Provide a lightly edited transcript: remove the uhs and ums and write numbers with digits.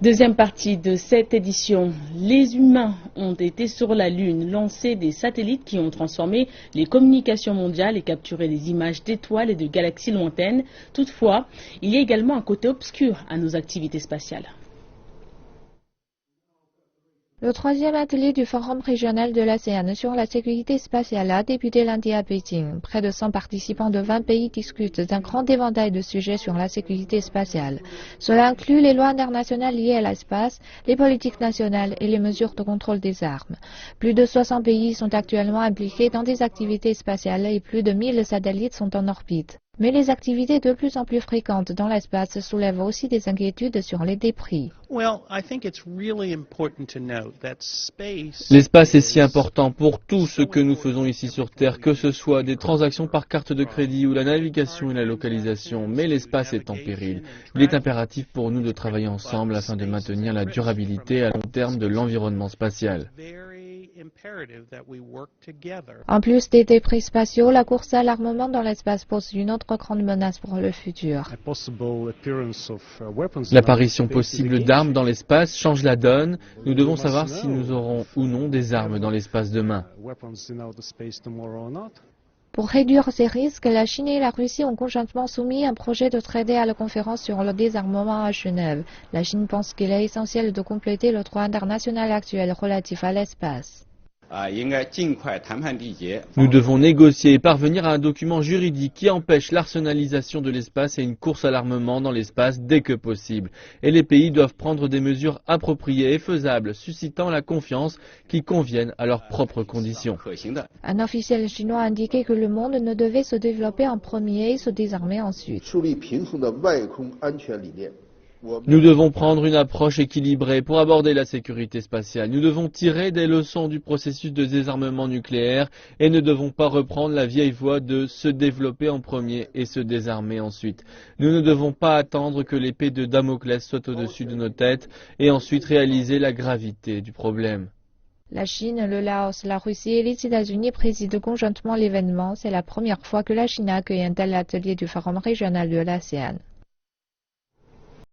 Deuxième partie de cette édition, les humains ont été sur la Lune, lancé des satellites qui ont transformé les communications mondiales et capturé des images d'étoiles et de galaxies lointaines. Toutefois, il y a également un côté obscur à nos activités spatiales. Le troisième atelier du Forum régional de l'ASEAN sur la sécurité spatiale a débuté lundi à Pékin. Près de 100 participants de 20 pays discutent d'un grand éventail de sujets sur la sécurité spatiale. Cela inclut les lois internationales liées à l'espace, les politiques nationales et les mesures de contrôle des armes. Plus de 60 pays sont actuellement impliqués dans des activités spatiales et plus de 1000 satellites sont en orbite. Mais les activités de plus en plus fréquentes dans l'espace soulèvent aussi des inquiétudes sur les débris. L'espace est si important pour tout ce que nous faisons ici sur Terre, que ce soit des transactions par carte de crédit ou la navigation et la localisation, mais l'espace est en péril. Il est impératif pour nous de travailler ensemble afin de maintenir la durabilité à long terme de l'environnement spatial. En plus des débris spatiaux, la course à l'armement dans l'espace pose une autre grande menace pour le futur. L'apparition possible d'armes dans l'espace change la donne. Nous devons savoir si nous aurons ou non des armes dans l'espace demain. Pour réduire ces risques, la Chine et la Russie ont conjointement soumis un projet de traité à la conférence sur le désarmement à Genève. La Chine pense qu'il est essentiel de compléter le droit international actuel relatif à l'espace. Nous devons négocier et parvenir à un document juridique qui empêche l'arsenalisation de l'espace et une course à l'armement dans l'espace dès que possible. Et les pays doivent prendre des mesures appropriées et faisables, suscitant la confiance qui convienne à leurs propres conditions. Un officiel chinois a indiqué que le monde ne devait se développer en premier et se désarmer ensuite. Nous devons prendre une approche équilibrée pour aborder la sécurité spatiale. Nous devons tirer des leçons du processus de désarmement nucléaire et ne devons pas reprendre la vieille voie de se développer en premier et se désarmer ensuite. Nous ne devons pas attendre que l'épée de Damoclès soit au-dessus de nos têtes et ensuite réaliser la gravité du problème. La Chine, le Laos, la Russie et les États-Unis président conjointement l'événement. C'est la première fois que la Chine accueille un tel atelier du Forum régional de l'ASEAN.